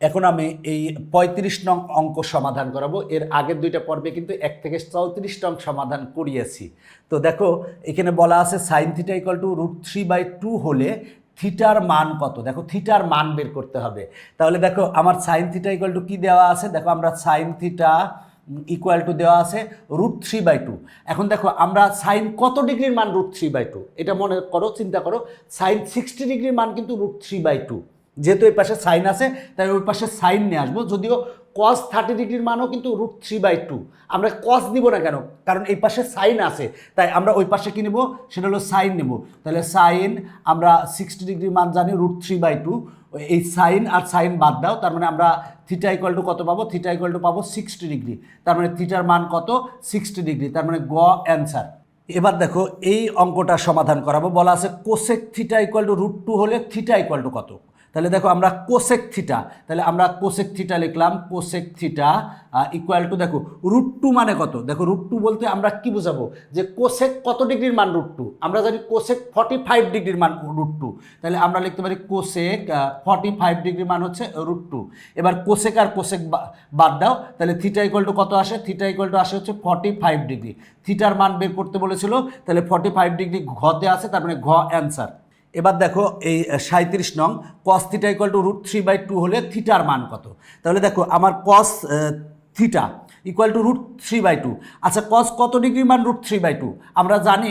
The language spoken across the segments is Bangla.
এখন আমি এই ৩৫ নং অঙ্ক সমাধান করাবো। এর আগের দুইটা পর্বে কিন্তু 1 থেকে 34 নং সমাধান করিয়েছি। তো দেখো এখানে বলা আছে সাইন থিটা ইকুয়াল টু √3/2 হলে থিটার মান কত। দেখো থিটার মান বের করতে হবে। তাহলে দেখো আমার সাইন থিটা ইকুয়াল টু কী দেওয়া আছে, দেখো আমরা সাইন থিটা ইকুয়াল টু দেওয়া আছে √3/2। এখন দেখো আমরা সাইন কত ডিগ্রির মান √3/2, এটা মনে করো, চিন্তা করো। সাইন 60 ডিগ্রির মান কিন্তু √3/2, যেহেতু এই পাশে সাইন আছে তাই ওই পাশে সাইন নিয়ে আসবো। যদিও কস 30 ডিগ্রির মানও কিন্তু √3/2, আমরা কস দিব না কেন, কারণ এই পাশে সাইন আছে, তাই আমরা ওই পাশে কি নেব, সেটা হলো সাইন নেব। তাহলে সাইন আমরা 60 ডিগ্রির মান জানি √3/2, এই সাইন আর সাইন বাদ দাও, তার মানে আমরা থিটা ইকুয়াল টু কত পাবো, থিটা ইকুয়াল টু পাবো 60 ডিগ্রি। তার মানে থিটার মান কত, 60 ডিগ্রি, তার মানে গ অ্যান্সার। এবার দেখো এই অঙ্কটা সমাধান করাবো। বলা আছে কোসেক থিটা ইকুয়াল টু √2 হলে থিটা ইকুয়াল টু কত। তাহলে দেখো আমরা কোসেক থিটা, তাহলে আমরা কোসেক থিটা লিখলাম, কোসেক থিটা ইকুয়াল টু দেখো √2 মানে কত। দেখো √2 বলতে আমরা কি বোঝাবো, যে কোসেক কত ডিগ্রির মান √2, আমরা জানি কোসেক 45 ডিগ্রির মান √2, তাহলে আমরা লিখতে পারি কোসেক 45 ডিগ্রির মান হচ্ছে √2। এবার কোসেক আর কোসেক বাদ দাও, তাহলে থিটা ইকুয়াল টু কত আসে, থিটা ইকুয়াল টু আসে হচ্ছে 45 ডিগ্রি। থিটার মান বের করতে বলেছিল, তাহলে 45 ডিগ্রি ঘতে আছে, তার মানে ঘ অ্যান্সার। এবার দেখো এই 37 নং কস থিটা ইকুয়াল টু √3/2 হলে থিটার মান কত। তাহলে দেখো আমার কস থিটা ইকুয়াল টু √3/2। আচ্ছা কস কত ডিগ্রির মান √3/2, আমরা জানি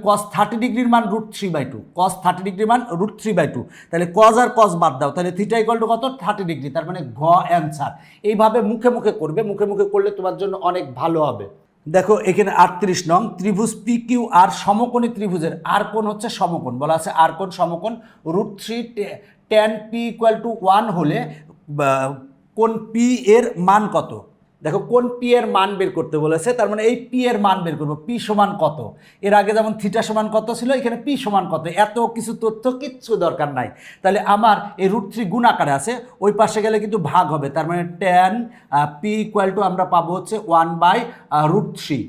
কস 30 ডিগ্রির মান √3/2, কস 30 ডিগ্রির মান √3/2। তাহলে কস আর কস বাদ দাও, তাহলে থিটা ইকুয়াল টু কত, 30 ডিগ্রি, তার মানে ঘ অ্যান্সার। এইভাবে মুখে মুখে করবে, মুখে মুখে করলে তোমার জন্য অনেক ভালো হবে। দেখো এখানে 38 নং ত্রিভুজ পি কিউ আর সমকোণী ত্রিভুজের আর কোণ হচ্ছে সমকোণ। বলা আছে আর কোণ সমকোণ, √3 tan p ইকুয়াল টু 1 হলে কোণ পি এর মান কত। দেখো কোণ পি এর মান বের করতে বলেছে, তার মানে এই পি এর মান বের করবো, পি সমান কত। এর আগে যেমন থিটা সমান কত ছিল, এখানে পি সমান কত, এত কিছু তথ্য কিচ্ছু দরকার নাই। তাহলে আমার এই √3 গুণ আকারে আছে, ওই পাশে গেলে কিন্তু ভাগ হবে, তার মানে tan পি ইকুয়াল টু আমরা পাবো হচ্ছে 1/√3।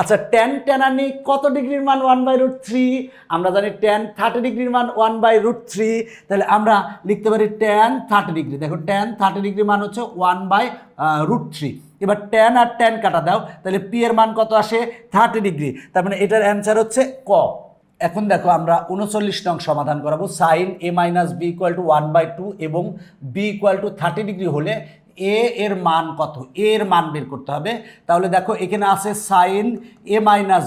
আচ্ছা tan কত ডিগ্রির মান 1/√3, আমরা জানি tan 30 ডিগ্রির মান 1/√3, তাহলে আমরা লিখতে পারি tan 30 ডিগ্রি। দেখো tan 30 ডিগ্রি মান হচ্ছে 1/√3। এবার tan আর tan কাটা দাও, তাহলে পি এর মান কত আসে, 30 ডিগ্রি, তার মানে এটার অ্যান্সার হচ্ছে ক। এখন দেখো আমরা 39 নং সমাধান করাবো। Sine a - b equal to 1/2 এবং b ইকুয়াল টু 30 ডিগ্রি হলে এ এর মান কত, এর মান বের করতে হবে। তাহলে দেখো এখানে আছে sine a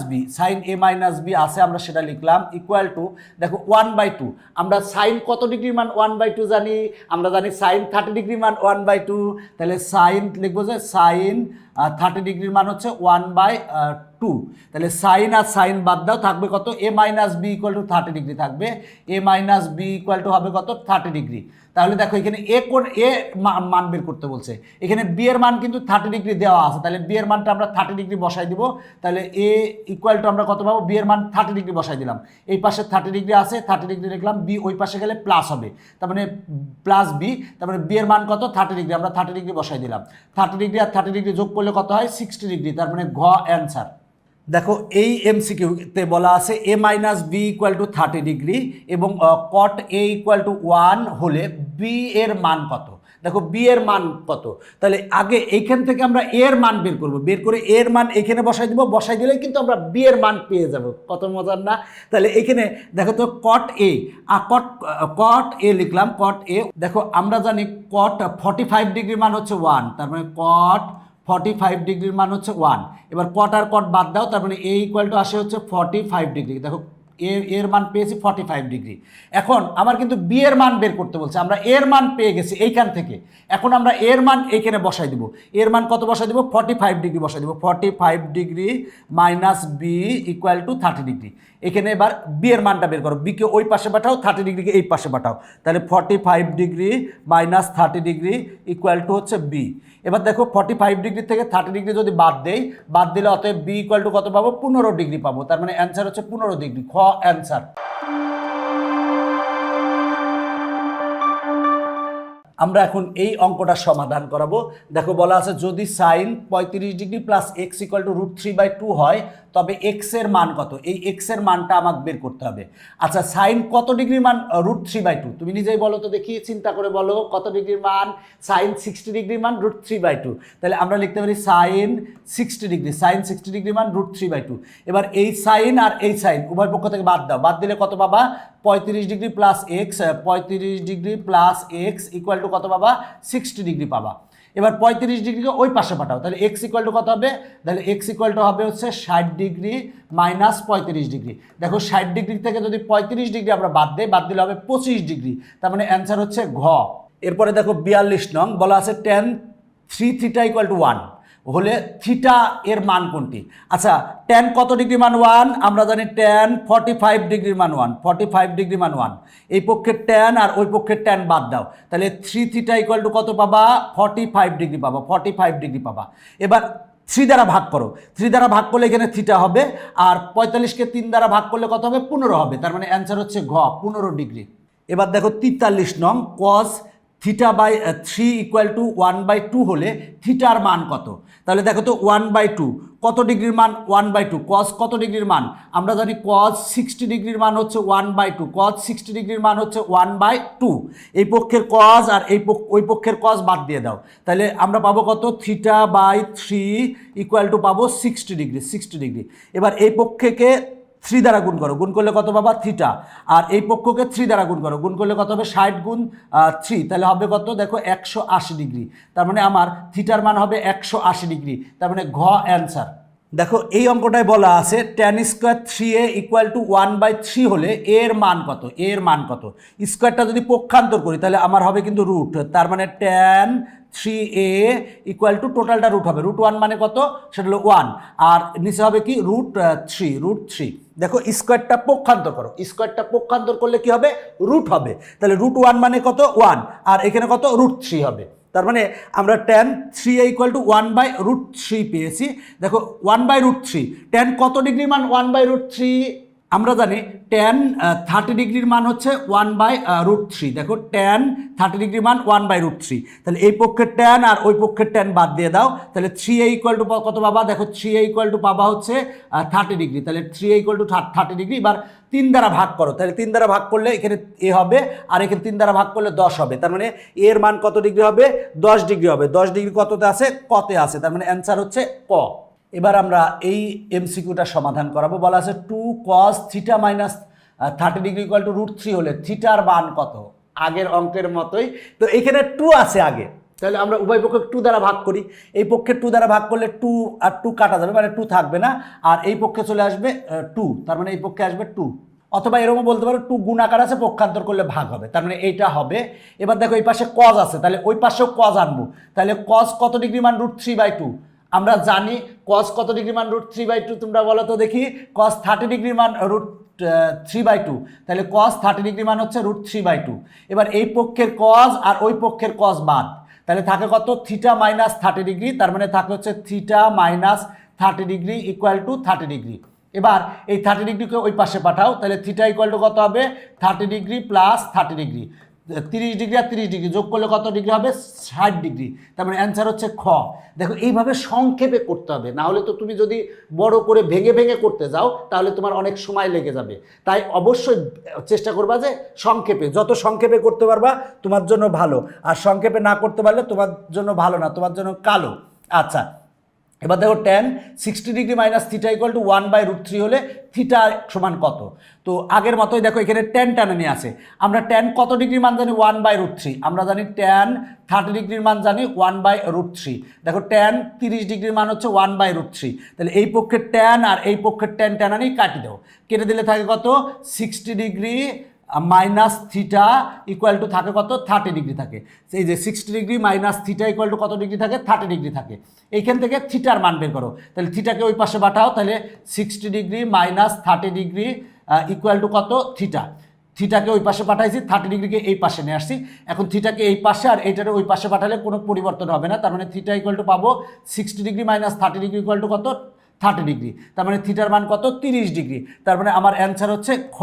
- b, sine a - b আছে, আমরা সেটা লিখলাম ইকুয়াল টু দেখো 1/2। আমরা সাইন কত ডিগ্রির মান 1/2 জানি, আমরা জানি সাইন 30 ডিগ্রির মান 1/2, তাহলে সাইন লিখবো যে সাইন 30 ডিগ্রির মান হচ্ছে 1/2। তাহলে সাইন আর সাইন বাদ দাও, থাকবে কত, a - b equal to 30 degree থাকবে, a - b ইকুয়াল টু হবে কত, 30 ডিগ্রি। তাহলে দেখো এখানে এ মান বের করতে বলছে, এখানে বি এর মান কিন্তু 30 ডিগ্রি দেওয়া আছে, তাহলে বি এর মানটা আমরা 30 ডিগ্রি বসাই দিব। তাহলে এ ইকুয়াল টু আমরা কত পাবো, বি এর মান 30 ডিগ্রি বসাই দিলাম, এই পাশে 30 ডিগ্রি আছে, 30 ডিগ্রি লিখলাম, বি ওই পাশে গেলে প্লাস হবে, তার মানে প্লাস বি, তার মানে বি এর মান কত, 30 ডিগ্রি, আমরা 30 ডিগ্রি বসাই দিলাম। 30 ডিগ্রি আর 30 ডিগ্রি যোগ করলে কত হয়, 60 ডিগ্রি, তার মানে ঘ অ্যান্সার। দেখো এই এমসিকিউতে বলা আছে a - b equal to 30 degree এবং কট a ইকুয়াল টু 1 হলে b এর মান কত। দেখো b এর মান কত, তাহলে আগে এইখান থেকে আমরা a এর মান বের করব, বের করে a এর মান এখানে বসাই দিব, বসাই দিলে কিন্তু আমরা b এর মান পেয়ে যাব, কত মজার না। তাহলে এখানে দেখো তো কট a আর কট a লিখলাম, কট a। দেখো আমরা জানি কট 45 ডিগ্রির মান হচ্ছে 1, তার মানে কট 45 ডিগ্রির মান হচ্ছে 1। এবার কট আর কট বাদ দাও, তার মানে এ ইকুয়াল টু আসে হচ্ছে 45 ডিগ্রি। দেখো এর মান পেয়েছি 45 ডিগ্রি। এখন আমার কিন্তু বি এর মান বের করতে বলছে, আমরা এর মান পেয়ে গেছি এইখান থেকে, এখন আমরা এর মান এইখানে বসাই দিব, এর মান কত বসাই দিব, 45 ডিগ্রি বসাই দিব, 45 degree minus B equal to 30 degree. এখানে এবার বি এর মানটা বের করো, বিকে ওই পাশে পাঠাও, 30 ডিগ্রিকে এই পাশে পাঠাও, তাহলে 45 degree minus 30 degree equal two হচ্ছে বি। এবার দেখো 45 ডিগ্রি থেকে 30 ডিগ্রি যদি বাদ দেই, বাদ দিলে অতএব বি ইকুয়াল টু কত পাবো, 15 ডিগ্রি পাবো, তার মানে অ্যান্সার হচ্ছে 15 ডিগ্রি, খ অ্যান্সার। আমরা এখন এই অঙ্কটা সমাধান করাবো। দেখো বলা আছে যদি sine 35 degree plus x equal to √3/2 হয় তবে এক্স এর মান কত, এই এক্স এর মানটা আমাকে বের করতে হবে। আচ্ছা সাইন কত ডিগ্রির মান √3/2 তুমি নিজেই বলো তো দেখি, চিন্তা করে বলো কত ডিগ্রির মান, সাইন 60 ডিগ্রির মান √3/2, তাহলে আমরা লিখতে পারি সাইন 60 ডিগ্রি, সাইন 60 ডিগ্রির মান √3/2। এবার এই সাইন আর এই সাইন উভয় পক্ষ থেকে বাদ দাও, বাদ দিলে কত পাবা 35 degree plus x, 35 degree plus x equal to কত পাবা 60 ডিগ্রি পাবা। এবার 35 ডিগ্রিকে ওই পাশে পাঠাও, তাহলে এক্স ইকুয়াল টু কত হবে, তাহলে এক্স ইকুয়াল টু হবে হচ্ছে 60 ডিগ্রি মাইনাস 35 ডিগ্রি। দেখো 60 ডিগ্রি থেকে যদি 35 ডিগ্রি আমরা বাদ দিই, বাদ দিলে হবে 25 ডিগ্রি, তার মানে অ্যান্সার হচ্ছে ঘ। এরপরে দেখো 42 নং বলা আছে tan 3θ = 1 হলে থিটা এর মান কোনটি। আচ্ছা tan কত ডিগ্রি মান 1, আমরা জানি tan 45 ডিগ্রির মান 1, 45 ডিগ্রি মান 1, এই পক্ষের tan আর ওই পক্ষের tan বাদ দাও, তাহলে 3θ = কত পাবা 45 ডিগ্রি পাবা, 45 ডিগ্রি পাবা। এবার 3 দ্বারা ভাগ করো, 3 দ্বারা ভাগ করলে এখানে থিটা হবে, আর 45কে 3 দ্বারা ভাগ করলে কত হবে 15 হবে, তার মানে অ্যান্সার হচ্ছে ঘ 15 ডিগ্রি। এবার দেখো 43 নং cos θ/3 = 1/2 হলে থিটার মান কত। তাহলে দেখো তো 1/2 কত ডিগ্রির মান 1/2, cos কত ডিগ্রির মান, আমরা জানি cos 60 ডিগ্রির মান হচ্ছে 1/2, cos 60 ডিগ্রির মান হচ্ছে 1/2, এই পক্ষের cos আর ওই পক্ষের cos বাদ দিয়ে দাও, তাহলে আমরা পাবো কত θ/3 = পাবো 60 ডিগ্রি, 60 ডিগ্রি। এবার এই পক্ষকে 3 দ্বারা গুণ করো, গুণ করলে কত পাবা থিটা, আর এই পক্ষকে 3 দ্বারা গুণ করো, গুণ করলে কত হবে 60 গুণ 3, তাহলে হবে কত দেখো 180 ডিগ্রি, তার মানে আমার থিটার মান হবে 180 ডিগ্রি, তার মানে ঘ অ্যান্সার। দেখো এই অঙ্কটায় বলা আছে tan স্কোয়ার 3a = 1/3 হলে এর মান কত, এর মান কত। স্কোয়ারটা যদি পক্ষান্তর করি তাহলে আমার হবে কিন্তু রুট, তার মানে tan 3a = টোটালটা রুট হবে, √1 মানে কত সেটা হলো 1, আর নিচে হবে কি √3। দেখো স্কোয়ারটা পক্ষান্তর করো, স্কোয়ারটা পক্ষান্তর করলে কি হবে রুট হবে, তাহলে √1 মানে কত 1, আর এখানে কত √3 হবে, তার মানে আমরা tan 3a = 1/√3 পেয়েছি। দেখো 1/√3, tan কত ডিগ্রির মান 1/√3, আমরা জানি tan 30 ডিগ্রির মান হচ্ছে 1/√3, দেখো tan 30 ডিগ্রির মান 1/√3, তাহলে এই পক্ষের tan আর ওই পক্ষের tan বাদ দিয়ে দাও, তাহলে 3a = কত পাবা, দেখো 3a = পাবা হচ্ছে 30 ডিগ্রি, তাহলে 3a = 30 ডিগ্রি। এবার 3 দ্বারা ভাগ করো, তাহলে 3 দ্বারা ভাগ করলে এখানে এ হবে, আর এখানে 3 দ্বারা ভাগ করলে 10 হবে, তার মানে এর মান কত ডিগ্রি হবে 10 ডিগ্রি হবে, 10 ডিগ্রি কততে আছে কতে আছে, তার মানে অ্যান্সার হচ্ছে ক। এবার আমরা এই এমসিকিউটা সমাধান করাবো। বলা আছে 2 cos θ - 30 ডিগ্রি = √3 হলে থিটার মান কত, আগের অঙ্কের মতোই তো এখানে 2 আছে আগে, তাহলে আমরা উভয় পক্ষে 2 দ্বারা ভাগ করি, এই পক্ষে 2 দ্বারা ভাগ করলে 2 আর 2 কাটা যাবে, মানে 2 থাকবে না, আর এই পক্ষে চলে আসবে 2, তার মানে এই পক্ষে আসবে 2, অথবা এরকম বলতে পারো 2 গুণাকার আছে পক্ষান্তর করলে ভাগ হবে, তার মানে এইটা হবে। এবার দেখো এই পাশে cos আছে, তাহলে ওই পাশেও cos আনবো, তাহলে cos কত ডিগ্রি মান √3/2, আমরা জানি cos কত ডিগ্রি মান √3/2, তোমরা বলো তো দেখি, cos 30 ডিগ্রি মান √3/2, তাহলে cos 30 ডিগ্রি মান হচ্ছে √3/2। এবার এই পক্ষের cos আর ওই পক্ষের cos বাদ, তাহলে থাকে কত θ - 30 ডিগ্রি, তার মানে থাকে হচ্ছে θ - 30 ডিগ্রি = 30 ডিগ্রি। এবার এই 30 ডিগ্রিকে ওই পাশে পাঠাও, তাহলে θ = কত হবে 30 ডিগ্রি প্লাস 30 ডিগ্রি, 30 ডিগ্রি আর 30 ডিগ্রি যোগ করলে কত ডিগ্রি হবে 60 ডিগ্রি, তার মানে অ্যান্সার হচ্ছে খ। দেখো এইভাবে সংক্ষেপে করতে হবে, না হলে তো তুমি যদি বড় করে ভেঙে ভেঙে করতে যাও তাহলে তোমার অনেক সময় লেগে যাবে, তাই অবশ্যই চেষ্টা করবা যে সংক্ষেপে, যত সংক্ষেপে করতে পারবা তোমার জন্য ভালো, আর সংক্ষেপে না করতে পারলে তোমার জন্য ভালো না, তোমার জন্য কালো। আচ্ছা এবার দেখো tan 60 ডিগ্রি - θ = 1/√3 হলে থিটা সমান কত। তো আগের মতোই দেখো এখানে tan টানানি আছে, আমরা tan কত ডিগ্রির মান জানি 1/√3, আমরা জানি tan 30 ডিগ্রির মান জানি 1/√3, দেখো tan 30 ডিগ্রির মান হচ্ছে 1/√3, তাহলে এই পক্ষের tan আর এই পক্ষের tan টানানি কাটি দাও, কেটে দিলে থাকে কত 60 degree minus theta equal two থাকে কত 30 ডিগ্রি থাকে, এই যে 60 degree minus theta equal to কত ডিগ্রি থাকে 30 ডিগ্রি থাকে, এইখান থেকে থিটার মান বের করো, তাহলে থিটাকে ওই পাশে পাঠাও, তাহলে 60 degree minus 30 degree equal to কত থিটা, থিটাকে ওই পাশে পাঠাইছি, 30 ডিগ্রিকে এই পাশে নিয়ে আসছি, এখন থিটাকে এই পাশে আর এইটাকে ওই পাশে পাঠালে কোনো পরিবর্তন হবে না, তার মানে থিটা ইকুয়াল টু পাবো 60 degree minus 30 degree equal to কত 30 ডিগ্রি, তার মানে থিটার মান কত 30 ডিগ্রি, তার মানে আমার অ্যান্সার হচ্ছে খ,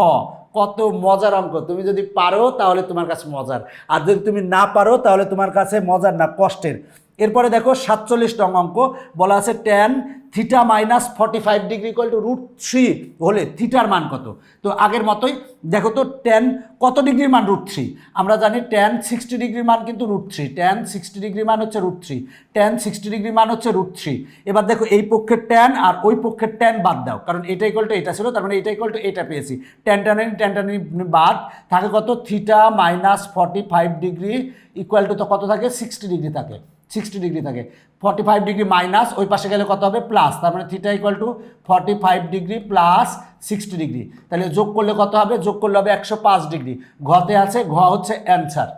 ক কত মজার অঙ্ক, তুমি যদি পারো তাহলে তোমার কাছে মজার, আর যদি তুমি না পারো তাহলে তোমার কাছে মজার না, কষ্টের। এরপরে দেখো 47 নং অঙ্ক, বলা আছে tan theta minus 45 degree equal two √3 হলে থিটার মান কত। তো আগের মতোই দেখো তো ট্যান কত ডিগ্রির মান √3, আমরা জানি ট্যান 60 ডিগ্রির মান কিন্তু √3, ট্যান 60 ডিগ্রির মান হচ্ছে √3, ট্যান 60 ডিগ্রির মান হচ্ছে √3। এবার দেখো এই পক্ষের ট্যান আর ওই পক্ষের ট্যান বাদ দাও, কারণ এটা ইকুয়াল টু এটা ছিল, তার মানে এটা ইকুয়াল টু এটা পেয়েছি, ট্যান টানানি বাদ থাকে কত, theta minus 45 degree equal two তো কত থাকে, 60 ডিগ্রি থাকে, 60 ডিগ্রি থাকে, 45 ডিগ্রি মাইনাস ওই পাশে গেলে কত হবে, প্লাস, তার মানে theta equal two 45 degree plus 60 degree, তাহলে যোগ করলে কত হবে, যোগ করলে হবে 105 ডিগ্রি। ঘতে আছে, ঘ হচ্ছে অ্যান্সার।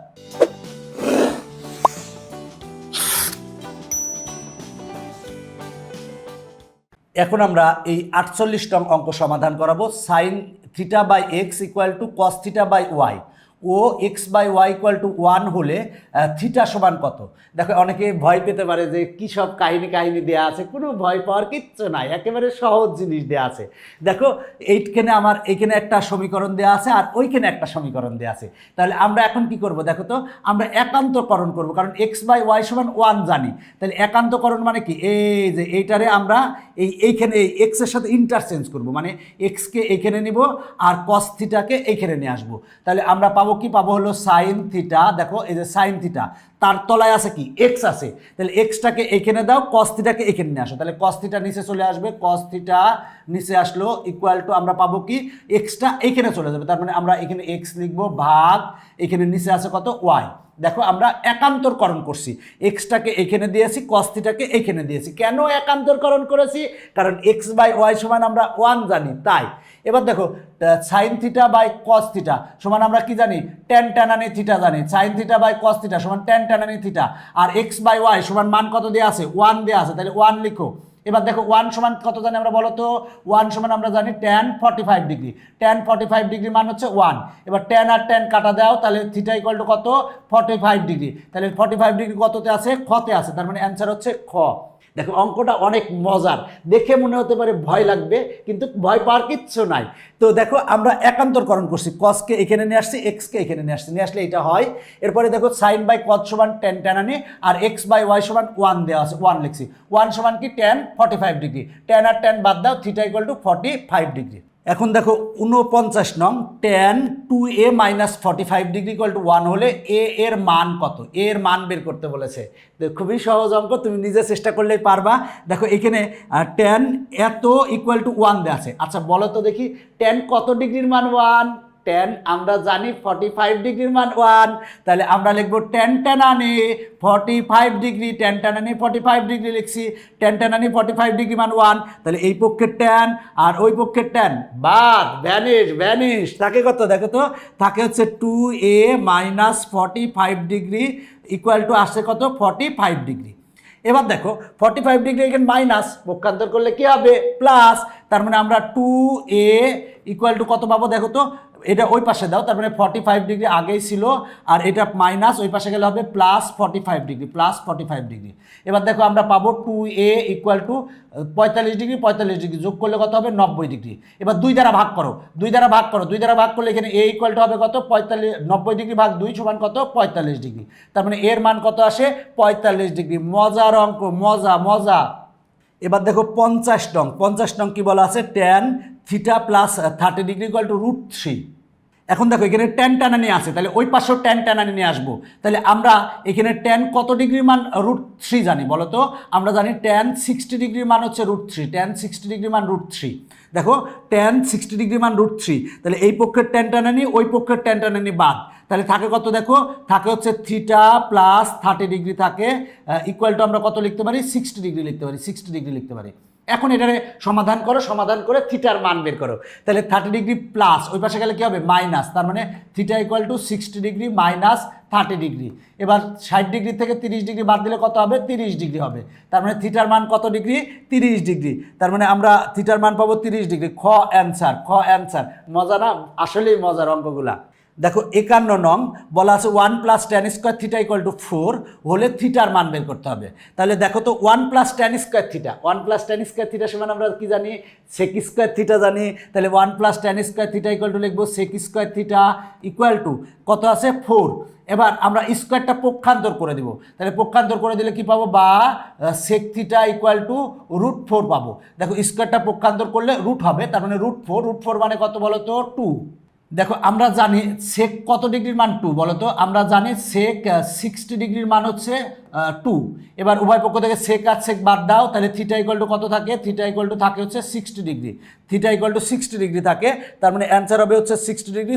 এখন আমরা এই 48 নং অঙ্ক সমাধান করাবো। Sine theta by x equal to cos theta by y ও x by y equal to 1 হলে থিটা সমান কত। দেখো অনেকে ভয় পেতে পারে যে কী সব কাহিনী দেওয়া আছে, কোনো ভয় পাওয়ার কিচ্ছু নাই, একেবারে সহজ জিনিস দেওয়া আছে। দেখো এইখানে আমার এইখানে একটা সমীকরণ দেওয়া আছে আর ওইখানে একটা সমীকরণ দেওয়া আছে, তাহলে আমরা এখন কি করব, দেখো তো আমরা একান্তকরণ করব, কারণ এক্স বাই ওয়াই সমান 1 জানি, তাহলে একান্তকরণ মানে কি, এই যে এইটারে আমরা এইখানে এক্সের সাথে ইন্টারচেঞ্জ করব, মানে এক্সকে এইখানে নিব আর কস থিটাকে এইখানে নিয়ে আসবো, তাহলে আমরা পাবো কি, পাবো হলো সাইন থিটা, দেখো এই যে সাইন থিটা তার তলায় আছে কি, এক্স আছে, তাহলে এক্সটাকে এখানে দাও, কস থিটাকে এখানে নিয়ে আসো, তাহলে কস থিটা নিচে চলে আসবে, কস থিটা নিচে আসলো ইকুয়াল টু আমরা পাবো কি, এক্সটা এইখানে চলে যাবে, তার মানে আমরা এখানে এক্স লিখবো ভাগ এখানে নিচে আছে কত, ওয়াই। দেখো আমরা একান্তরকরণ করছি, এক্সটাকে এখানে দিয়েছি, কস থিটাকে এখানে দিয়েছি। কেন একান্তরকরণ করেছি, কারণ এক্স বাই ওয়াই সমান আমরা 1 জানি তাই। এবার দেখো sine theta by cos theta সমান আমরা কি জানি, ট্যান টানানি থিটা জানি, sine theta by cos theta সমান ট্যান টানানি থিটা, আর এক্স বাই ওয়াই সমান মান কত দেওয়া আছে, 1 দেওয়া আছে, তাহলে 1 লিখো। এবার দেখো 1 সমান কত জানি আমরা, বলো তো 1 সমান আমরা জানি ট্যান 45 ডিগ্রি, ট্যান 45 ডিগ্রি মান হচ্ছে 1। এবার ট্যান আর ট্যান কাটা দাও, তাহলে থিটা ইকুয়াল টু কত, 45 ডিগ্রি, তাহলে 45 ডিগ্রি কততে আছে, খতে আছে, তার মানে অ্যান্সার হচ্ছে খ। দেখো অঙ্কটা অনেক মজার, দেখে মনে হতে পারে ভয় লাগবে, কিন্তু ভয় পাওয়ার কিচ্ছু নাই। তো দেখো আমরা একান্তরকরণ করছি, কসকে এখানে নিয়ে আসছি, এক্সকে এখানে নিয়ে আসছি, নিয়ে আসলে এটা হয়। এরপরে দেখো সাইন বাই কস সমান ট্যান টানানি, আর এক্স বাই ওয়াই সমান 1 দেওয়া আছে, 1 লিখছি, 1 সমান কি ট্যান 45 ডিগ্রি, ট্যান আর ট্যান বাদ দাও, থিটা ইকুয়াল টু 45 ডিগ্রি। এখন দেখো 49 নং, tan 2a minus 45 degree equal to 1 হলে এ এর মান কত, এ এর মান বের করতে বলেছে। খুবই সহজ অঙ্ক, তুমি নিজে চেষ্টা করলেই পারবা। দেখো এখানে ট্যান এত ইকুয়াল টু 1 দেওয়া আছে, আচ্ছা বলো তো দেখি ট্যান কত ডিগ্রির মান 1, ট্যান আমরা জানি 45 ডিগ্রির মান 1, তাহলে আমরা লিখবো ট্যান টানানি 45 ডিগ্রি, ট্যান টানানি 45 ডিগ্রি লিখছি, ট্যান টানানি 45 ডিগ্রি মান 1, তাহলে এই পক্ষের ট্যান আর ওই পক্ষের ট্যান বাদ, ভ্যানিশ থাকে কত, দেখো তো থাকে হচ্ছে 2a minus 45 degree equal two আসছে কত, 45 ডিগ্রি। এবার দেখো 45 ডিগ্রি এখানে মাইনাস, পক্ষান্তর করলে কি হবে, প্লাস, তার মানে আমরা 2a ইকুয়াল টু কত পাবো, দেখো তো এটা ওই পাশে দাও, তার মানে 45 ডিগ্রি আগেই ছিল, আর এটা মাইনাস ওই পাশে গেলে হবে প্লাস 45 ডিগ্রি, প্লাস 45 ডিগ্রি। এবার দেখো আমরা পাবো 2a equal to 45 degree, 45 degree যোগ করলে কত হবে, 90 ডিগ্রি। এবার 2 দ্বারা ভাগ করো, 2 দ্বারা ভাগ করো, 2 দ্বারা ভাগ করলে এখানে a ইকুয়াল টু হবে কত, 90 ডিগ্রি ভাগ 2 সমান কত, 45 ডিগ্রি, তার মানে এর মান কত আসে, 45 ডিগ্রি। মজার অঙ্ক, মজা। এবার দেখো 50 নং কি বলা আছে, tan theta plus 30 degree equal two √3। এখন দেখো এখানে ট্যান টানানি আছে, তাহলে ওই পাশেও ট্যান টানানি নিয়ে আসবো, তাহলে আমরা এখানে ট্যান কত ডিগ্রির মান √3 জানি, বলো তো আমরা জানি ট্যান 60 ডিগ্রির মান হচ্ছে √3, ট্যান 60 ডিগ্রি মান √3। দেখো ট্যান 60 ডিগ্রি মান √3, তাহলে এই পক্ষের ট্যান টানানি ওই পক্ষের ট্যান টানানি বাদ, তাহলে থাকে কত, দেখো থাকে হচ্ছে থিটা প্লাস 30 ডিগ্রি থাকে ইকুয়াল টু আমরা কত লিখতে পারি, 60 ডিগ্রি লিখতে পারি, 60 ডিগ্রি লিখতে পারি। এখন এটারে সমাধান করো, সমাধান করে থিটার মান বের করো, তাহলে 30 ডিগ্রি প্লাস ওই পাশে গেলে কি হবে, মাইনাস, তার মানে theta equal two 60 degree minus 30 degree. এবার 60 ডিগ্রি থেকে 30 ডিগ্রি বাদ দিলে কত হবে, 30 ডিগ্রি হবে, তার মানে থিটার মান কত ডিগ্রি, 30 ডিগ্রি, তার মানে আমরা থিটার মান পাবো 30 ডিগ্রি। খ অ্যান্সার। মজা না, আসলেই মজার অঙ্কগুলা। দেখো 51 নং বলা আছে 1 plus tan square theta equal two 4 হলে থিটার মান বের করতে হবে। তাহলে দেখো তো 1 plus tan square theta, 1 plus tan square theta সমান আমরা কি জানি, সেক স্কোয়ার থিটা জানি। তাহলে 1 plus tan square theta equal to লিখবো sec square theta equal to কত আছে 4। এবার আমরা স্কোয়ারটা পক্ষান্তর করে দিব, তাহলে পক্ষান্তর করে দিলে কি পাবো, বা সেক থিটা ইকুয়াল টু √4 পাবো। দেখো স্কোয়ারটা পক্ষান্তর করলে রুট হবে, তার মানে √4 মানে কত বলো তো 2। দেখো আমরা জানি সেক কত ডিগ্রির মান 2 বলো তো, আমরা জানি সেক 60 ডিগ্রির মান হচ্ছে 2। এবার উভয় পক্ষ থেকে সেক আর সেক বাদ দাও, তাহলে থিটা ইকুয়াল টু কত থাকে, থিটা ইকুয়াল টু থাকে হচ্ছে 60 degree, theta equal two 60 degree থাকে, তার মানে অ্যান্সার হবে হচ্ছে 60 ডিগ্রি।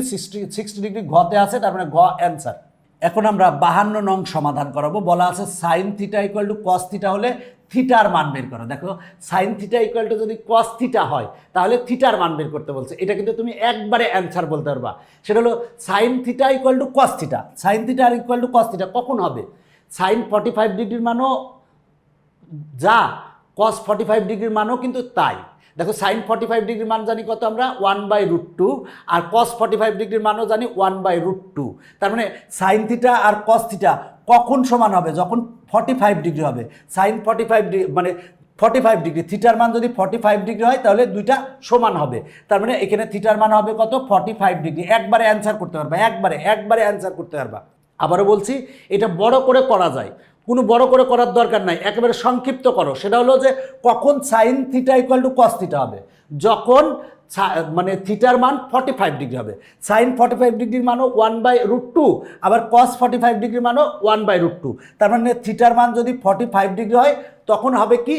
60 ডিগ্রি ঘতে আছে, তার মানে ঘ অ্যান্সার। এখন আমরা 52 নং সমাধান করাবো। বলা আছে sine theta equal to cos theta হলে থিটার মান বের করো। দেখো সাইন থিটা ইকুয়াল টু যদি কস থিটা হয় তাহলে থিটার মান বের করতে বলছে। এটা কিন্তু তুমি একবারে অ্যান্সার বলতে পারবা, সেটা হলো sine theta equal to cos theta. Sine theta আর ইকুয়াল টু কস থিটা কখন হবে, সাইন 45 ডিগ্রির মানও যা, কস 45 ডিগ্রির মানও কিন্তু তাই। দেখো সাইন 45 ডিগ্রির মান জানি কত আমরা 1/√2, আর কস 45 ডিগ্রির মানও জানি 1/√2। তার মানে সাইন থিটা আর কস থিটা কখন সমান হবে, যখন 45 ডিগ্রি হবে। সাইন 45 ডিগ্রি মানে 45 ডিগ্রি, থিটার মান যদি 45 ডিগ্রি হয় তাহলে দুইটা সমান হবে। তার মানে এখানে থিটার মান হবে কত 45 ডিগ্রি। একবারে অ্যান্সার করতে পারবা, একবারে অ্যান্সার করতে পারবা। আবারও বলছি, এটা বড় করে করা যায়, কোনো বড় করে করার দরকার নাই, একেবারে সংক্ষিপ্ত করো। সেটা হলো যে কখন sine theta equal to cos theta হবে, যখন মানে থিটার মান 45 ডিগ্রি হবে। সাইন 45 ডিগ্রির মানও 1/√2, আবার কস 45 ডিগ্রির মানও 1/√2। তার মানে থিটার মান যদি 45 ডিগ্রি হয় তখন হবে কি,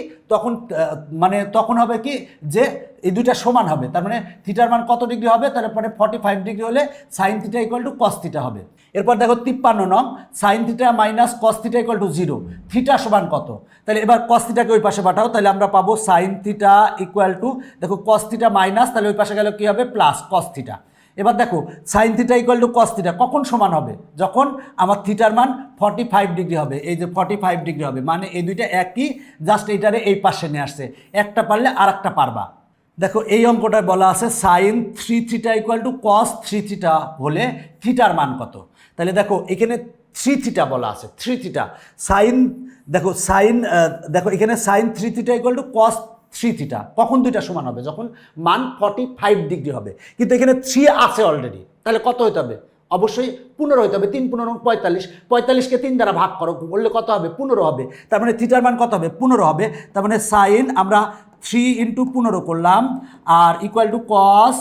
তখন হবে কি যে এই দুইটা সমান হবে। তার মানে থিটার মান কত ডিগ্রি হবে, তারপরে 45 ডিগ্রি হলে sine theta equal to cos theta হবে। এরপর দেখো 53 নং sine theta minus cos theta equal to 0, theta সমান কত। তাহলে এবার কস থিটাকে ওই পাশে পাঠাও, তাহলে আমরা পাবো সাইন থিটা ইকুয়াল টু, দেখো কস থিটা মাইনাস, তাহলে ওই পাশে গেলে কী হবে প্লাস কস থিটা। এবার দেখো sine theta equal to cos theta কখন সমান হবে, যখন আমার থিটার মান 45 ডিগ্রি হবে। এই যে 45 ডিগ্রি হবে মানে এই দুইটা একই, জাস্ট এইটারে এই পাশে নিয়ে আসছে, একটা পারলে আর একটা পারবা। দেখো এই অঙ্কটায় বলা আছে sine 3 theta equal to cos 3 theta হলে থিটার মান কত। তাহলে দেখো এখানে 3 থিটা বলা আছে, 3 থিটা সাইন, দেখো এখানে sine 3 theta equal to cos 3 theta কখন দুইটা সমান হবে, যখন মান 45 ডিগ্রি হবে। কিন্তু এখানে 3 আছে অলরেডি, তাহলে কত হতে হবে, অবশ্যই 15 হতে হবে। 3 15 45, 45কে 3 দ্বারা ভাগ করো, বললে কত হবে 15 হবে। তার মানে থিটার মান কত হবে 15 হবে। তার মানে সাইন আমরা 3 × 15 করলাম, আর ইকুয়াল টু কস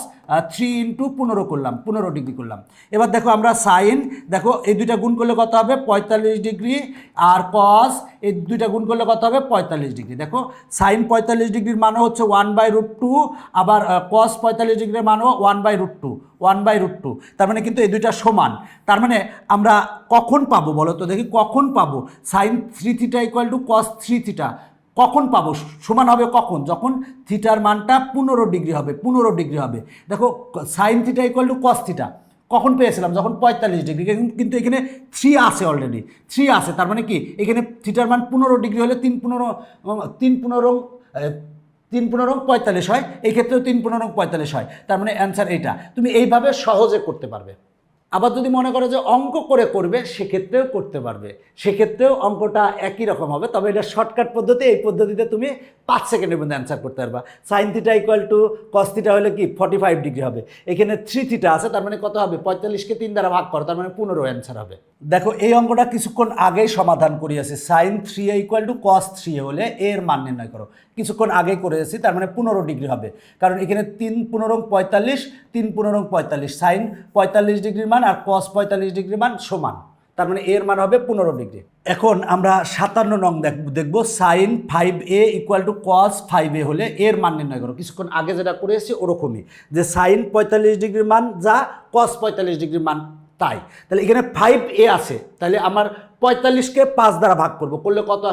3 × 15 করলাম, 15 ডিগ্রি করলাম। এবার দেখো আমরা সাইন, দেখো এই দুইটা গুণ করলে কত হবে 45 ডিগ্রি, আর কস এই দুইটা গুণ করলে কত হবে 45 ডিগ্রি। দেখো সাইন 45 ডিগ্রির মানও হচ্ছে 1/√2, আবার কস 45 ডিগ্রির মানও 1/√2। তার মানে কিন্তু এই দুইটা সমান। তার মানে আমরা কখন পাবো বলো তো দেখি, কখন পাবো sine 3 theta equal to cos 3 theta কখন পাবো, সমান হবে কখন, যখন থিটার মানটা 15 ডিগ্রি হবে, 15 ডিগ্রি হবে। দেখো sine theta equal to cos theta কখন পেয়েছিলাম, যখন 45 ডিগ্রি, কিন্তু এখানে 3 আছে অলরেডি, 3 আছে। তার মানে কি এখানে থিটার মান 15 ডিগ্রি হলে 3 15 45 হয়, এই ক্ষেত্রেও 3 15 45 হয়। তার মানে অ্যান্সার এইটা। তুমি এইভাবে সহজে করতে পারবে। আবার যদি মনে করো যে অঙ্ক করে করবে, সেক্ষেত্রেও করতে পারবে, সেক্ষেত্রেও অঙ্কটা একই রকম হবে। তবে এটা শর্টকাট পদ্ধতি, এই পদ্ধতিতে তুমি 5 সেকেন্ডের মধ্যে অ্যান্সার করতে পারবা। Sine theta equal to cos theta হলে কি 45 ডিগ্রি হবে, এখানে 3 থিটা আছে, তার মানে কত হবে 45কে 3 দ্বারা ভাগ করো, তার মানে 15 অ্যান্সার হবে। দেখো এই অঙ্কটা কিছুক্ষণ আগেই সমাধান করিয়েছি। Sign 3a equal to cos 3a হলে এর মান নির্ণয় করো, কিছুক্ষণ আগে করেছি, তার মানে 15 ডিগ্রি হবে, কারণ এখানে 3 15 45, 3 15 45, সাইন 45 ডিগ্রির মান আর কস 45 ডিগ্রির মান সমান, তার মানে এর মান হবে 15 ডিগ্রি। এখন আমরা 57 নং দেখব sign 5a equal to cos 5a হলে এর মান নির্ণয় করো। কিছুক্ষণ আগে যেটা করে এসেছি ওরকমই, যে সাইন 45 ডিগ্রির মান যা, কস 45 ডিগ্রির মান তাই। তাহলে এখানে 5a আছে, তাহলে আমার 45কে 5 দ্বারা ভাগ করবো, করলে কত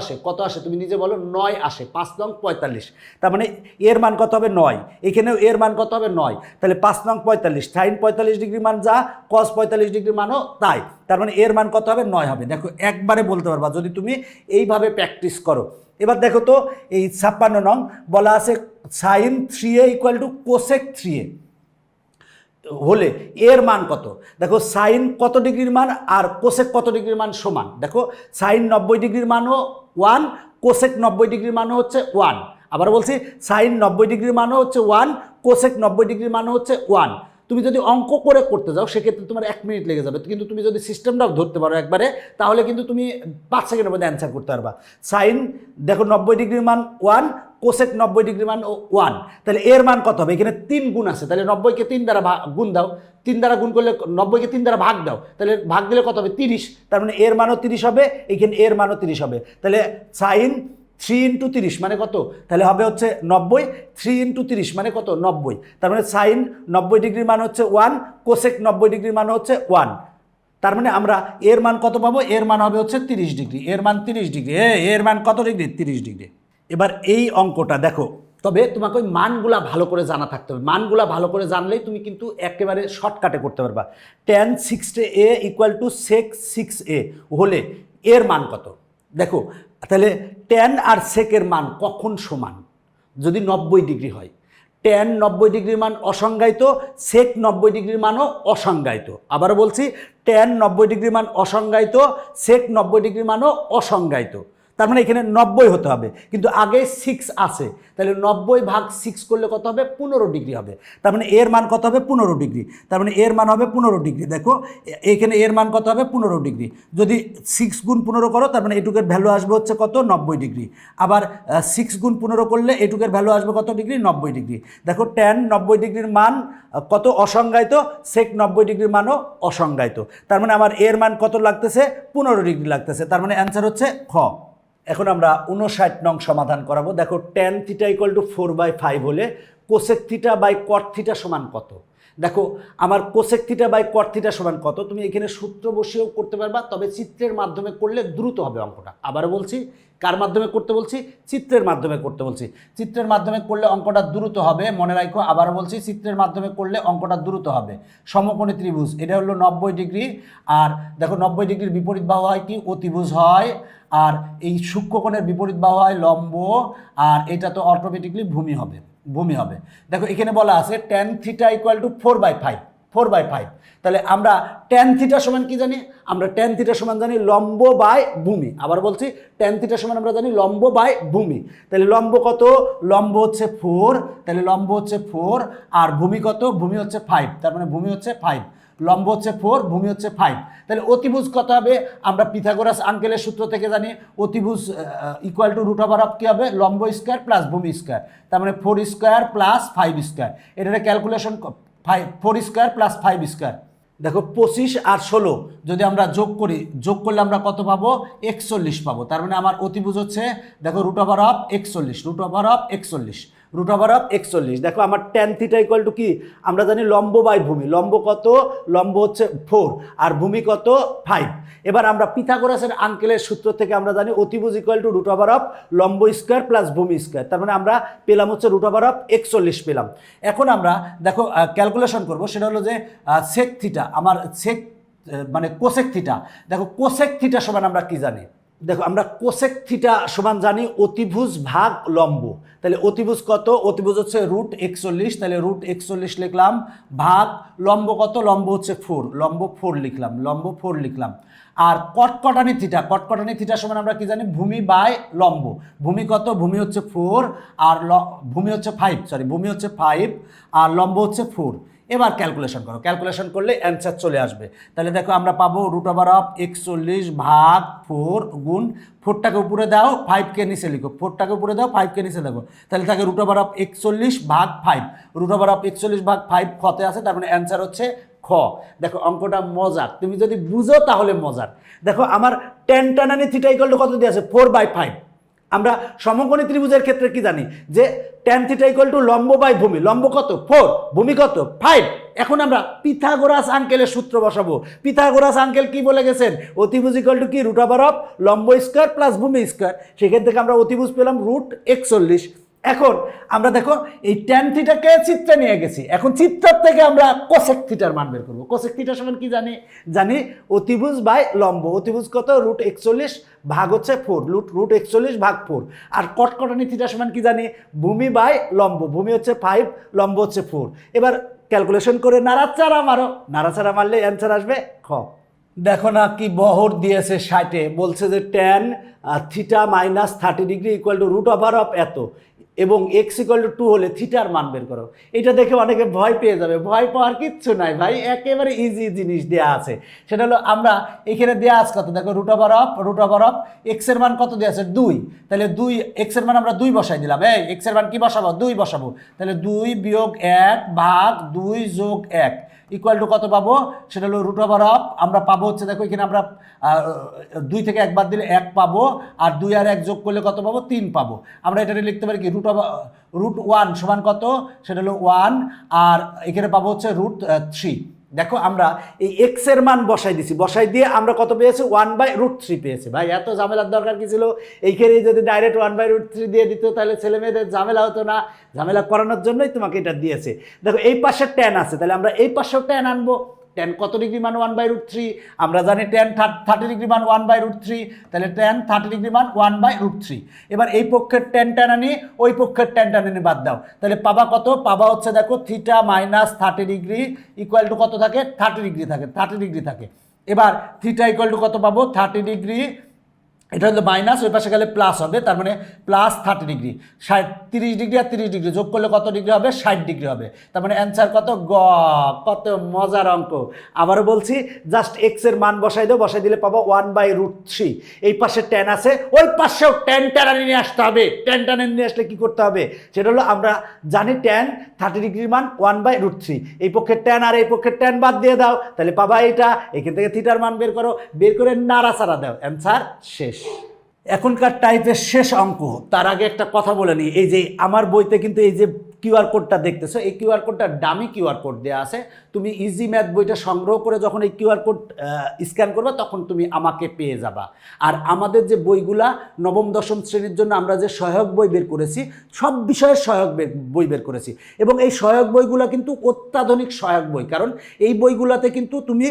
আসে তুমি নিজে বলো, 9 আসে। 5 নং 45, তার মানে এর মান কত হবে 9, এখানেও এর মান কত হবে 9। তাহলে 5 নং 45, সাইন 45 ডিগ্রি মান যা, কস 45 ডিগ্রি মানও তাই, তার মানে এর মান কত হবে 9 হবে। দেখো একবারে বলতে পারবা যদি তুমি এইভাবে প্র্যাকটিস করো। এবার দেখো তো এই 56 নং বলা আছে sign 3a equal to cosec 3a। হলে এর মান কত? দেখো সাইন কত ডিগ্রির মান আর কোসেক কত ডিগ্রির মান সমান। দেখো সাইন 90 ডিগ্রির মানও 1, কোসেক 90 ডিগ্রির মানও হচ্ছে 1। আবার বলছি সাইন 90 ডিগ্রির মানও হচ্ছে 1, কোসেক 90 ডিগ্রির মানও হচ্ছে 1। তুমি যদি অঙ্ক করে করতে যাও সেক্ষেত্রে তোমার 1 মিনিট লেগে যাবে, কিন্তু তুমি যদি সিস্টেমটাও ধরতে পারো একবারে তাহলে কিন্তু তুমি 5 সেকেন্ডের মধ্যে অ্যান্সার করতে পারবা। সাইন দেখো 90 ডিগ্রির মান 1, কোসেক 90 ডিগ্রির মান 1, তাহলে এর মান কত হবে? এখানে 3 গুণ আছে, তাহলে 90কে 3 দ্বারা গুণ দাও, 3 দ্বারা গুণ করলে 90কে 3 দ্বারা ভাগ দাও, তাহলে ভাগ দিলে কত হবে? 30। তার মানে এর মানও 30 হবে, এখানে এর মানও 30 হবে। তাহলে সাইন 3 × 30 মানে কত? তাহলে হবে হচ্ছে 90। 3 × 30 মানে কত? 90। তার মানে সাইন 90 ডিগ্রির মান হচ্ছে 1, কোসেক 90 ডিগ্রির মান হচ্ছে 1। তার মানে আমরা এর মান কত পাবো? এর মান হবে হচ্ছে 30 ডিগ্রি। এর মান 30 ডিগ্রি। এর মান কত ডিগ্রি? 30 ডিগ্রি। এবার এই অঙ্কটা দেখো, তবে তোমাকে ওই মানগুলা ভালো করে জানা থাকতে হবে। মানগুলা ভালো করে জানলেই তুমি কিন্তু একেবারে শর্টকাটে করতে পারবা। tan 6a = sec 6a হলে এর মান কত? দেখো তাহলে tan আর সেকের মান কখন সমান? যদি 90 ডিগ্রি হয়। tan 90 ডিগ্রির মান অসংজ্ঞায়িত, sec 90 ডিগ্রির মানও অসংজ্ঞায়িত। আবার বলছি tan 90 ডিগ্রির মান অসংজ্ঞায়িত, sec 90 ডিগ্রির মানও অসংজ্ঞায়িত। তার মানে এখানে 90 হতে হবে, কিন্তু আগে 6 আছে, তাহলে 90/6 করলে কত হবে? 15 ডিগ্রি হবে। তার মানে এর মান কত হবে? 15 ডিগ্রি। তার মানে এর মান হবে 15 ডিগ্রি। দেখো এখানে এর মান কত হবে? 15 ডিগ্রি। যদি 6 গুণ 15 করো তার মানে এটুকের ভ্যালু আসবে হচ্ছে কত? 90 ডিগ্রি। আবার 6 গুণ 15 করলে এটুকের ভ্যালু আসবে কত ডিগ্রি? 90 ডিগ্রি। দেখো tan 90 ডিগ্রির মান কত? অসংজ্ঞায়িত, sec 90 ডিগ্রির মানও অসংজ্ঞায়িত। তার মানে আমার এর মান কত লাগতেছে? 15 ডিগ্রি লাগতেছে। তার মানে অ্যান্সার হচ্ছে খ। এখন আমরা 59 নং সমাধান করাবো। দেখো tan θ = 4/5 হলে কোসেক θ বাই কট θ সমান কত? দেখো আমার কোসেক θ বাই কট θ সমান কত? তুমি এখানে সূত্র বসিয়েও করতে পারবা, তবে চিত্রের মাধ্যমে করলে দ্রুত হবে অঙ্কটা। আবারও বলছি, কার মাধ্যমে করতে বলছি? চিত্রের মাধ্যমে করতে বলছি। চিত্রের মাধ্যমে করলে অঙ্কটা দ্রুত হবে, মনে রাখো। আবারও বলছি চিত্রের মাধ্যমে করলে অঙ্কটা দ্রুত হবে। সমকোণী ত্রিভুজ, এটা হলো 90 ডিগ্রি। আর দেখো 90 ডিগ্রির বিপরীত বাহু হয় কি? অতিভুজ হয়। আর এই সূক্ষ্মকোণের বিপরীত বাহু হয় লম্ব। আর এটা তো অটোমেটিকলি ভূমি হবে, ভূমি হবে। দেখো এখানে বলা আছে tan θ = 4/5, 4/5। তাহলে আমরা tan θ সমান কি জানি? আমরা tan θ সমান জানি লম্ব বাই ভূমি। আবার বলছি tan θ সমান আমরা জানি লম্ব বাই ভূমি। তাহলে লম্ব কত? লম্ব হচ্ছে 4, তাহলে লম্ব হচ্ছে 4। আর ভূমি কত? ভূমি হচ্ছে 5, তার মানে ভূমি হচ্ছে 5। লম্ব হচ্ছে 4, ভূমি হচ্ছে 5। তাহলে অতিভুজ কত হবে? আমরা পিথাগোরাস আঙ্কেলের সূত্র থেকে জানি অতিভুজ √(= কি হবে? লম্ব স্কয়ার প্লাস ভূমি স্কয়ার। তার মানে 4 স্কয়ার প্লাস 5 স্কয়ার। এটা ক্যালকুলেশন 4 স্কয়ার প্লাস 5 স্কয়ার। দেখো 25 আর 16 যদি আমরা যোগ করি, যোগ করলে আমরা কত পাবো? 41 পাবো। তার মানে আমার অতিভুজ হচ্ছে দেখো √(41), √(41). দেখো আমার tan θ = কি? আমরা জানি লম্ব বাই ভূমি। লম্ব কত? লম্ব হচ্ছে 4 আর ভূমি কত? 5। এবার আমরা পিথাগোরাসের আঙ্কেলের সূত্র থেকে আমরা জানি অতিভুজ √(= লম্ব স্কয়ার প্লাস ভূমি স্কয়ার। তার মানে আমরা পেলাম হচ্ছে √(41) পেলাম। এখন আমরা দেখো ক্যালকুলেশন করব, সেটা হলো যে sec θ, আমার sec মানে কোসেক θ। দেখো কোসেক θ সমান আমরা কি জানি? দেখো আমরা কোসেক θ সমান জানি অতিভুজ ভাগ লম্ব। তাহলে অতিভুজ কত? অতিভুজ হচ্ছে √41, তাহলে √41 লিখলাম, ভাগ লম্ব কত? লম্ব হচ্ছে 4, লম্ব 4 লিখলাম, লম্ব 4 লিখলাম। আর কটকটানি θ, কটকটানি θ সমান আমরা কি জানি? ভূমি বাই লম্ব। ভূমি কত? ভূমি হচ্ছে 4 আর ভূমি হচ্ছে 5, ভূমি হচ্ছে 5 আর লম্ব হচ্ছে 4। এবার ক্যালকুলেশন করো, ক্যালকুলেশন করলে অ্যান্সার চলে আসবে। তাহলে দেখো আমরা পাবো √(41 ভাগ 4 গুণ 4টাকে উপরে দাও, 5কে নিচে লিখো, 4টাকে উপরে দাও, 5কে নিচে দেখো, তাহলে থাকে √(41 ভাগ 5। √(41 ভাগ 5 খতে আছে, তার মানে অ্যান্সার হচ্ছে খ। দেখো অঙ্কটা মজার, তুমি যদি বুঝো তাহলে মজার। দেখো আমার tan θ কত দিয়ে আছে? 4/5। আমরা সমকোণী ত্রিভুজের ক্ষেত্রে কি জানি? যে tan θ = লম্ব বাই ভূমি। লম্ব কত? 4, ভূমি কত? 5। এখন আমরা পিথাগোরাস আঙ্কেলের সূত্র বসাবো। পিথাগোরাস আঙ্কেল কি বলে গেছেন? অতিভুজ কি? √(= লম্ব স্কয়ার প্লাস ভূমি স্কয়ার। সেখান থেকে আমরা অতিভুজ পেলাম √41। এখন আমরা দেখো এই tan θ-কে চিত্রে নিয়ে গেছি। এখন চিত্র থেকে আমরা কোসেক θ-র মান বের করবো। কোসেক θ সমান কি জানি? জানি অতিভুজ বাই লম্ব। অতিভুজ কত? √41 ভাগ হচ্ছে 4, √41 ভাগ 4। আর কটকটানি θ সমান কি জানি? ভূমি বাই লম্ব। ভূমি হচ্ছে 5, লম্ব হচ্ছে 4। এবার ক্যালকুলেশন করে নাড়াচাড়া মারো, নাড়াচাড়া মারলে অ্যান্সার আসবে খ। দেখো না কি বহর দিয়েছে 60-এ, বলছে যে tan theta minus 30 degree equal to root over of এত, এবং এক্স ইকুয়াল টু 2 হলে থিটার মান বের করো। এটা দেখে অনেকে ভয় পেয়ে যাবে, ভয় পাওয়ার কিচ্ছু নাই ভাই, একেবারে ইজি জিনিস দেওয়া আছে। সেটা হলো আমরা এখানে দেওয়া আছে কত, দেখো রুট ওভার অফ এক্সের মান কত দেওয়া আছে 2, তাহলে 2 এক্সের মান আমরা 2 বসাই দিলাম। এই এক্সের মান কি বসাবো, 2 বসাবো, তাহলে 2 বিয়োগ 1 ভাগ 2 যোগ 1 ইকুয়াল টু কত পাবো, সেটা হলো রুট ওভার অফ আমরা পাবো হচ্ছে, দেখো এখানে আমরা 2 থেকে 1 বাদ দিলে 1 পাবো, আর 2 আর 1 যোগ করলে কত পাবো, 3 পাবো। আমরা এটা লিখতে পারি কি রুট 1 সমান কত, সেটা হলো 1, আর এখানে পাবো হচ্ছে রুট 3। দেখো আমরা এই এক্স এর মান বসাই দিছি, বসাই দিয়ে আমরা কত পেয়েছি, 1/√3 পেয়েছি। ভাই এত ঝামেলার দরকার কি ছিল, এইখানে যদি ডাইরেক্ট 1/√3 দিয়ে দিত তাহলে ছেলে মেয়েদের ঝামেলা হতো না, ঝামেলা করানোর জন্যই তোমাকে এটা দিয়েছে। দেখো এই পাশে ট্যান আছে, তাহলে আমরা এই পাশেও ট্যান আনবো। ট্যান কত ডিগ্রি মান 1/√3, আমরা জানি ট্যান 30 ডিগ্রি মান 1/√3, তাহলে ট্যান 30 ডিগ্রি মান 1/√3। এবার এই পক্ষের ট্যান আনি, ওই পক্ষের ট্যান আনি বাদ দাও, তাহলে পাবা কত, পাবা হচ্ছে দেখো theta minus 30 degree equal to কত থাকে, 30 ডিগ্রি থাকে। এবার থিটা ইকুয়াল টু কত পাবো, 30 ডিগ্রি, এটা হলো মাইনাস, ওই পাশে গেলে প্লাস হবে, তার মানে প্লাস 30 ডিগ্রি, 30 ডিগ্রি আর 30 ডিগ্রি যোগ করলে কত ডিগ্রি হবে, 60 ডিগ্রি হবে। তার মানে অ্যান্সার কত, গ। কত মজার অঙ্ক। আবারও বলছি, জাস্ট এক্স এর মান বসাই দাও, বসাই দিলে পাবো 1/√3। এই পাশে ট্যান আছে, ওই পাশেও ট্যান নিয়ে আসতে হবে। ট্যান নিয়ে আসলে কি করতে হবে, সেটা হলো আমরা জানি ট্যান 30 ডিগ্রির মান 1/√3, এই পক্ষের ট্যান আর এই পক্ষের ট্যান বাদ দিয়ে দাও, তাহলে পাবা এটা, এখান থেকে থিটার মান বের করো, বের করে নাড়াচাড়া দাও, অ্যান্সার শেষ। এখনকার টাইপের শেষ অঙ্ক, তার আগে একটা কথা বলে নিই, এই যে আমার বইতে কিন্তু এই যে কিউআর কোডটা দেখতেছো, এই কিউআর কোডটা ডামি কিউআর কোড দেওয়া আছে। তুমি ইজি ম্যাথ বইটা সংগ্রহ করে যখন এই কিউআর কোড স্ক্যান করবা তখন তুমি আমাকে পেয়ে যাবা। আর আমাদের যে বইগুলা নবম দশম শ্রেণীর জন্য আমরা যে সহায়ক বই বের করেছি, সব বিষয়ের সহায়ক বই বের করেছি, এবং এই সহায়ক বইগুলা কিন্তু অত্যাধুনিক সহায়ক বই, কারণ এই বইগুলাতে কিন্তু তুমি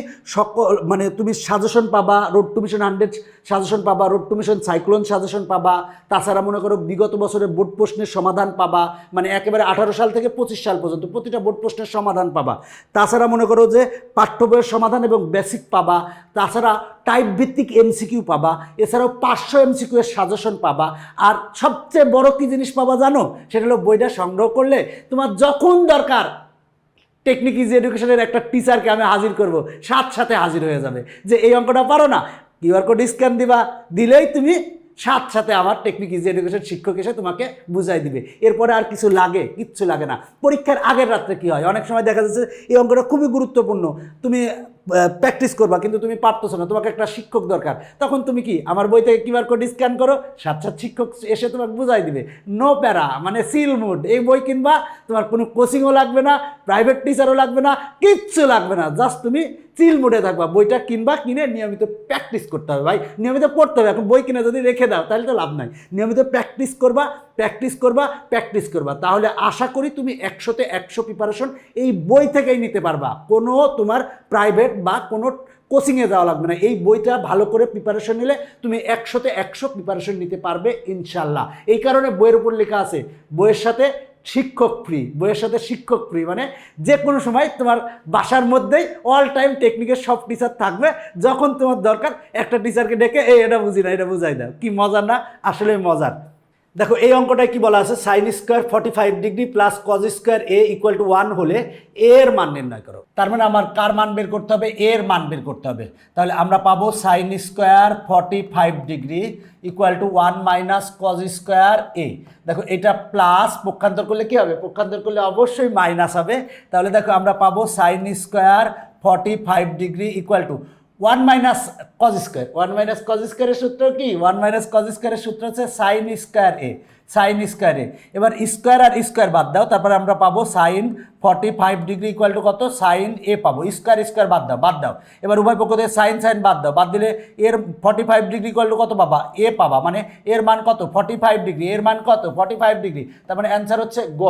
মানে তুমি সাজেশন পাবা, রোড টু মিশন 100 সাজেশন পাবা, road two mission cyclone suggestion পাবা, তাছাড়া মনে করো বিগত বছরের বোর্ড প্রশ্নের সমাধান পাবা, মানে একেবারে 18 সাল থেকে 25 সাল পর্যন্ত প্রতিটা বোর্ড প্রশ্নের সমাধান পাবা। তাছাড়া মনে করো যে পাঠ্য বইয়ের সমাধান এবং বেসিক পাবা, তাছাড়া টাইপ ভিত্তিক এমসিকিউ পাবা, এছাড়াও 500 এমসিকিউ এর সাজেশন পাবা। আর সবচেয়ে বড় কি জিনিস পাবা জানো, সেটা হলো বইটা সংগ্রহ করলে তোমার যখন দরকার টেকনিক ইজি এডুকেশনের একটা টিচারকে আমি হাজির করব, সাথে হাজির হয়ে যাবে যে এই অঙ্কটা পারো না, কিউআর কোড স্ক্যান দিবা, দিলেই তুমি সাথে আমার টেকনিক ইজি এডুকেশন শিক্ষক এসে তোমাকে বুঝাই দিবে। এরপরে আর কিছু লাগে, কিচ্ছু লাগে না। পরীক্ষার আগের রাত্রে কি হয়, অনেক সময় দেখা যাচ্ছে এই অঙ্কটা খুবই গুরুত্বপূর্ণ, তুমি প্র্যাকটিস করবা কিন্তু তুমি পারতেছো না, তোমাকে একটা শিক্ষক দরকার, তখন তুমি কি আমার বই থেকে কিউআর কোড স্ক্যান করো, সাথে শিক্ষক এসে তোমাকে বুঝাই দিবে, নো প্যারা, মানে সিল মুড। এই বই কিনবা, তোমার কোনো কোচিংও লাগবে না, প্রাইভেট টিচারও লাগবে না, কিচ্ছু লাগবে না, জাস্ট তুমি চিল মুডে থাকবা, বইটা কিনবা, কিনে নিয়মিত প্র্যাকটিস করতে হবে। ভাই নিয়মিত পড়তে হবে, এখন বই কিনে যদি রেখে দাও তাহলে তো লাভ নাই। নিয়মিত প্র্যাকটিস করবা, তাহলে আশা করি তুমি 100তে 100 প্রিপারেশন এই বই থেকেই নিতে পারবা, কোনো তোমার প্রাইভেট বা কোনো কোচিংয়ে যাওয়া লাগবে না। এই বইটা ভালো করে প্রিপারেশন নিলে তুমি 100তে 100 প্রিপারেশন নিতে পারবে ইনশাল্লাহ। এই কারণে বইয়ের উপর লেখা আছে বইয়ের সাথে শিক্ষক ফ্রি, মানে যে কোনো সময় তোমার বাসার মধ্যেই অল টাইম টেকনিকের সব টিচার থাকবে, যখন তোমার দরকার একটা টিচারকে ডেকে এটা বুঝি না, এটা বুঝাই দাও। কি মজার না, আসলে মজার। দেখো এই অঙ্কটায় কি বলা আছে, sign square 45 degree plus cos square A equal to 1 হলে এর মান নির্ণয় করো। তার মানে আমার কার মান বের করতে হবে, এর মান বের করতে হবে। তাহলে আমরা পাবো sine square 45 degree equal to 1 minus cos square A. দেখো এটা প্লাস, পক্ষান্তর করলে কি হবে, পক্ষান্তর করলে অবশ্যই মাইনাস হবে। তাহলে দেখো আমরা পাবো sine square 45 degree equal to 1 minus cos square. 1 minus cause স্কোয়ারের সূত্র কি, 1 মাইনাস কজ স্কোয়ারের সূত্র হচ্ছে সাইন স্কোয়ার এ। এবার স্কোয়ার আর স্কোয়ার বাদ দাও, তারপরে আমরা পাবো সাইন 45 ডিগ্রি ইকুয়াল টু কত, সাইন এ পাবো। স্কোয়ার বাদ দাও। এবার উভয় পক্ষ থেকে সাইন বাদ দাও, বাদ দিলে এর 45 ডিগ্রি ইকুয়াল টু কত পাবা, এ পাবা, মানে এর মান কত 45 ডিগ্রি, এর মান কত 45 ডিগ্রি, তার মানে অ্যান্সার হচ্ছে গ।